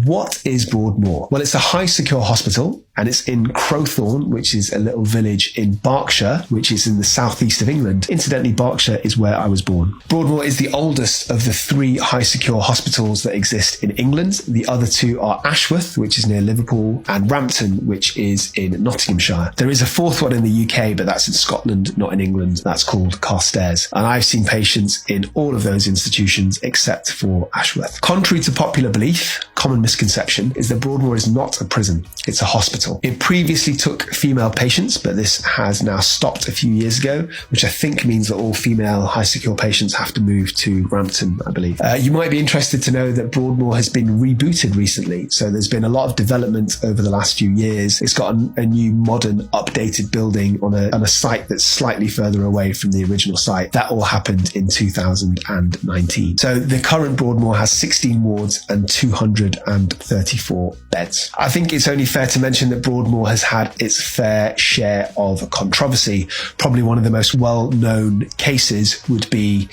What is Broadmoor? Well, it's a high secure hospital, and it's in Crowthorne, which is a little village in Berkshire, which is in the southeast of England. Incidentally, Berkshire is where I was born. Broadmoor is the oldest of the 3 high secure hospitals that exist in England. The other 2 are Ashworth, which is near Liverpool, and Rampton, which is in Nottinghamshire. There is a 4th one in the UK, but that's in Scotland, not in England. That's called Carstairs. And I've seen patients in all of those institutions except for Ashworth. Contrary to popular belief, common misconception is that Broadmoor is not a prison. It's a hospital. It previously took female patients, but this has now stopped a few years ago, which I think means that all female high secure patients have to move to Rampton, I believe. You might be interested to know that Broadmoor has been rebooted recently. So there's been a lot of development over the last few years. It's got a new modern updated building on a site that's slightly further away from the original site. That all happened in 2019. So the current Broadmoor has 16 wards and 234 beds. I think it's only fair to mention that Broadmoor has had its fair share of controversy. Probably one of the most well-known cases would be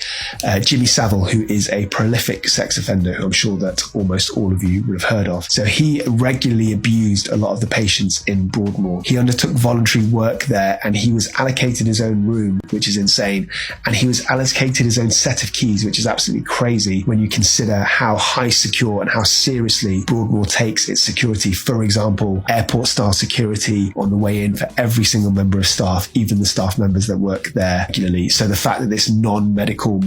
Jimmy Savile, who is a prolific sex offender who I'm sure that almost all of you would have heard of. So he regularly abused a lot of the patients in Broadmoor. He undertook voluntary work there, and he was allocated his own room, which is insane, and he was allocated his own set of keys, which is absolutely crazy when you consider how high secure and how seriously Broadmoor takes its security. For example, airport-style security on the way in for every single member of staff, even the staff members that work there regularly. So the fact that this non-medical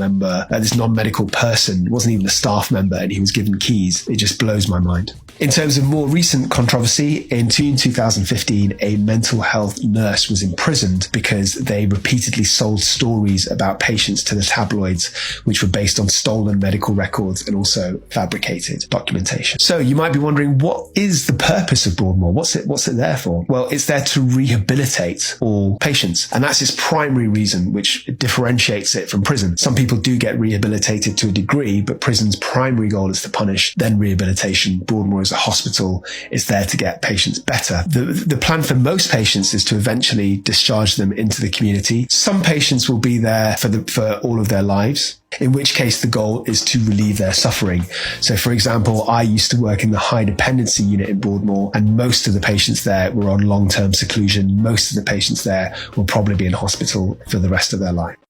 person wasn't even a staff member and he was given keys, it just blows my mind. In terms of more recent controversy, in June 2015, a mental health nurse was imprisoned because they repeatedly sold stories about patients to the tabloids, which were based on stolen medical records and also fabricated documentation. So you might be wondering, what is the purpose of Broadmoor? What's it there for? Well, it's there to rehabilitate all patients, and that's its primary reason, which differentiates it from prison. Some people do get rehabilitated to a degree, but prison's primary goal is to punish, then rehabilitation. Broadmoor is a hospital. It's there to get patients better. The plan for most patients is to eventually discharge them into the community. Some patients will be there for all of their lives, in which case the goal is to relieve their suffering. So for example, I used to work in the high dependency unit in Broadmoor, and most of the patients there were on long-term seclusion. Most of the patients there will probably be in hospital for the rest of their life.